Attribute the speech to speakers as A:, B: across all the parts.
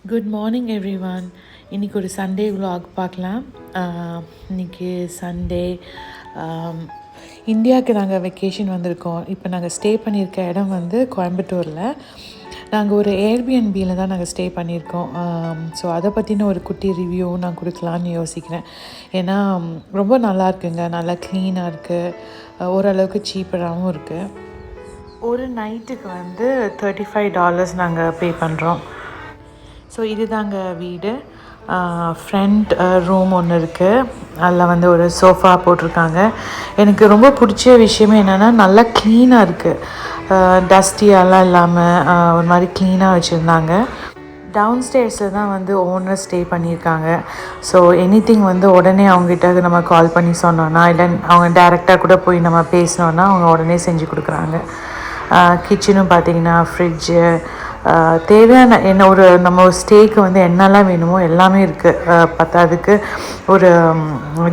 A: Good morning everyone. இன்றைக்கி ஒரு Sunday vlog பார்க்கலாம். இன்றைக்கி சண்டே. இந்தியாவுக்கு நாங்கள் வெக்கேஷன் வந்திருக்கோம். இப்போ நாங்கள் ஸ்டே பண்ணியிருக்க இடம் வந்து கோயம்புத்தூரில். நாங்கள் ஒரு ஏர்பிஎன்பியில் தான் நாங்கள் ஸ்டே பண்ணியிருக்கோம். ஸோ அதை பற்றின ஒரு குட்டி ரிவ்யூ நான் கொடுக்கலான்னு யோசிக்கிறேன். ஏன்னா ரொம்ப நல்லா இருக்குங்க, நல்லா க்ளீனாக இருக்குது, ஓரளவுக்கு சீப்பராகவும் இருக்குது. ஒரு நைட்டுக்கு வந்து $35 நாங்கள் பே பண்ணுறோம். ஸோ இது தாங்க வீடு. ஃப்ரண்ட் ரூம் ஒன்று இருக்குது, அதில் வந்து ஒரு சோஃபா போட்டிருக்காங்க. எனக்கு ரொம்ப பிடிச்ச விஷயமே என்னென்னா நல்லா க்ளீனாக இருக்குது, டஸ்டியாலாம் இல்லாமல் ஒரு மாதிரி க்ளீனாக வச்சுருந்தாங்க. டவுன் ஸ்டேர்ஸில் தான் வந்து ஓனர் ஸ்டே பண்ணியிருக்காங்க. ஸோ எனிதிங் வந்து உடனே அவங்ககிட்ட நம்ம கால் பண்ணி சொன்னோன்னா, இல்லை அவங்க டேரெக்டாக கூட போய் நம்ம பேசினோன்னா அவங்க உடனே செஞ்சு கொடுக்குறாங்க. கிச்சனும் பார்த்திங்கன்னா ஃப்ரிட்ஜு, தேவையான என்ன ஒரு நம்ம ஸ்டேக்கு வந்து என்னெல்லாம் வேணுமோ எல்லாமே இருக்குது. பத்தாதுக்கு ஒரு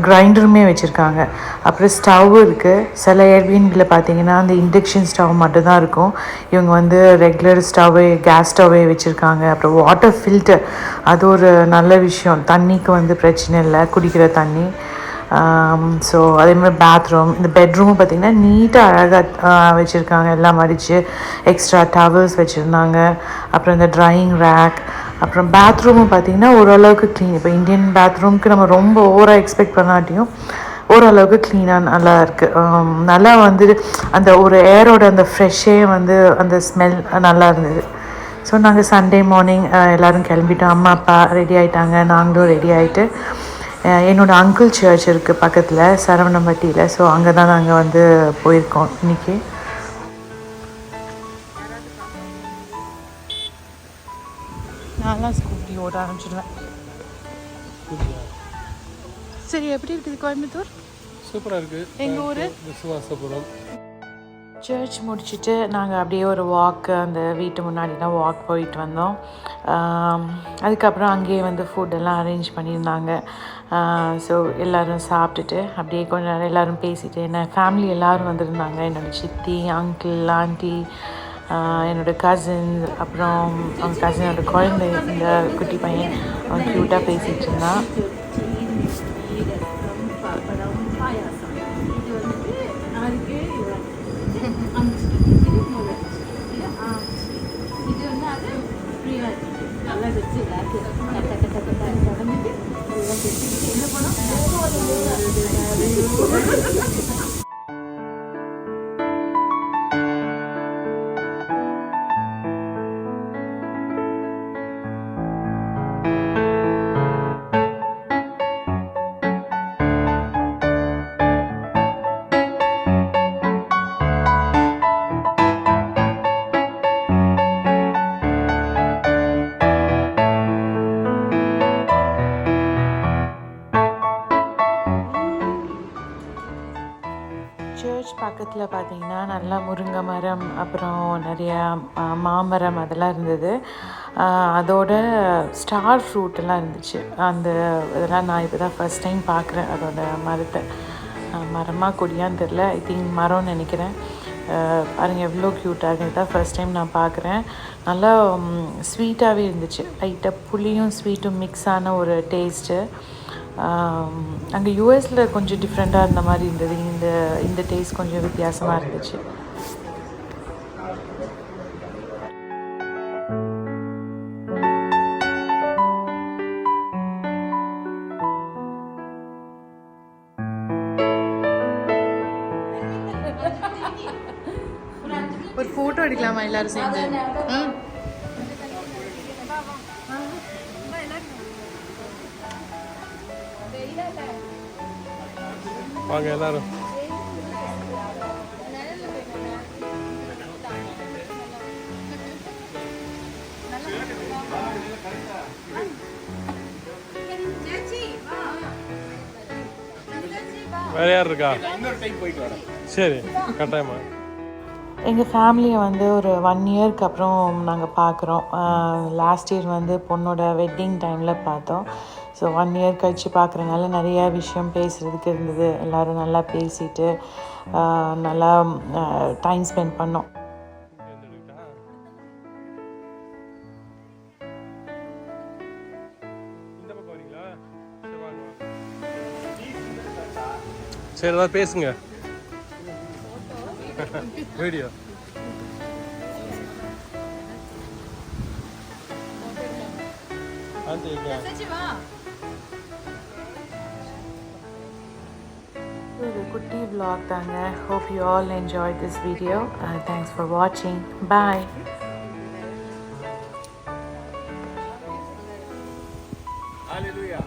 A: கிரைண்டருமே வச்சுருக்காங்க. அப்புறம் ஸ்டவ் இருக்குது. சில ஏர்பிஎன்பியில் பார்த்திங்கன்னா அந்த இண்டக்ஷன் ஸ்டவ் மட்டும்தான் இருக்கும். இவங்க வந்து ரெகுலர் ஸ்டவ்வே, கேஸ் ஸ்டவ்வே வச்சுருக்காங்க. அப்புறம் வாட்டர் ஃபில்டர், அது ஒரு நல்ல விஷயம். தண்ணிக்கு வந்து பிரச்சனை இல்லை, குடிக்கிற தண்ணி. ஸோ அதேமாதிரி பாத்ரூம், இந்த பெட்ரூமும் பார்த்திங்கன்னா நீட்டாக அழகாக வச்சுருக்காங்க, எல்லாம் மடித்து எக்ஸ்ட்ரா டவல்ஸ் வச்சுருந்தாங்க. அப்புறம் இந்த ட்ரையிங் ரேக், அப்புறம் பாத்ரூமும் பார்த்திங்கன்னா ஓரளவுக்கு க்ளீன். இப்போ இந்தியன் பாத்ரூம்க்கு நம்ம ரொம்ப ஓவராக எக்ஸ்பெக்ட் பண்ணாட்டியும் ஓரளவுக்கு க்ளீனாக நல்லா இருக்குது. நல்லா வந்து அந்த ஒரு ஏரோட அந்த ஃப்ரெஷ்ஷே வந்து அந்த ஸ்மெல் நல்லா இருந்தது. ஸோ நாங்கள் சண்டே மார்னிங் எல்லோரும் கிளம்பிட்டோம். அம்மா அப்பா ரெடி ஆகிட்டாங்க, நாங்களும் ரெடி ஆகிட்டு என்னோடய அங்கிள் சர்ச் இருக்குது பக்கத்தில் சரவணம்பட்டியில். ஸோ அங்கே தான் நாங்கள் வந்து போயிருக்கோம் இன்றைக்கி. நான்லாம் ஸ்கூட்டி ஓட ஆரம்பிச்சிடுவேன். சரி, எப்படி இருக்குது கோயம்புத்தூர்?
B: சூப்பராக இருக்குது.
A: எங்கள் ஊர்
B: விசுவாசபுரம்.
A: சர்ச் முடிச்சுட்டு நாங்கள் அப்படியே ஒரு வாக்கு, அந்த வீட்டு முன்னாடி தான் வாக் போயிட்டு வந்தோம். அதுக்கப்புறம் அங்கேயே வந்து ஃபுட்டெல்லாம் அரேஞ்ச் பண்ணியிருந்தாங்க. ஸோ எல்லோரும் சாப்பிட்டுட்டு அப்படியே கொஞ்ச நேரம் எல்லோரும் பேசிவிட்டு, என்ன ஃபேமிலி எல்லோரும் வந்திருந்தாங்க. என்னோடய சித்தி, அங்கிள், ஆண்டி, என்னோடய கசின், அப்புறம் அவங்க கசினோட குழந்தை, இந்த குட்டி பையன், அவன் க்யூட்டாக பேசிகிட்டு இருந்தான். சர்ச் பக்கத்தில் பார்த்திங்கன்னா நல்லா முருங்கை மரம், அப்புறம் நிறையா மாமரம் அதெல்லாம் இருந்தது. அதோட ஸ்டார் ஃப்ரூட்டெல்லாம் இருந்துச்சு. அந்த இதெல்லாம் நான் இப்போ தான் ஃபஸ்ட் டைம் பார்க்குறேன். அதோட மரத்தை, மரமாக கொடியான்னு தெரில, ஐ திங்க் மரம்னு நினைக்கிறேன். பாருங்கள் எவ்வளோ க்யூட்டாக இருக்குது. தான் ஃபஸ்ட் டைம் நான் பார்க்குறேன். நல்லா ஸ்வீட்டாகவே இருந்துச்சு. லைட்டாக புளியும் ஸ்வீட்டும் மிக்ஸ் ஆன ஒரு டேஸ்ட்டு. அங்கே யூஎஸில் கொஞ்சம் டிஃப்ரெண்ட்டாக இருந்த மாதிரி இருந்தது. இந்த டேஸ்ட் கொஞ்சம் வித்தியாசமாக இருந்துச்சு. ஒரு ஃபோட்டோ எடுக்கலாமா எல்லாரும் சேர்ந்து?
B: வாங்க எல்லாரும். வேற யார் இருக்கா? சரி, கட்டாயமா.
A: எங்கள் ஃபேமிலியை வந்து ஒரு 1 இயர்க்கு அப்புறம் நாங்கள் பார்க்குறோம். லாஸ்ட் இயர் வந்து பொண்ணோட வெட்டிங் டைமில் பார்த்தோம். ஸோ 1 இயர் கழித்து பார்க்குறதுனால நிறையா விஷயம் பேசுகிறதுக்கு இருந்தது. எல்லோரும் நல்லா பேசிட்டு நல்லா டைம் ஸ்பெண்ட் பண்ணோம்.
B: சரி ஏதாவது பேசுங்க வீடியோ
A: ஒரு குட்டி vlog தாங்க. Hope you all enjoyed this video. Thanks for watching. Bye.
B: Hallelujah.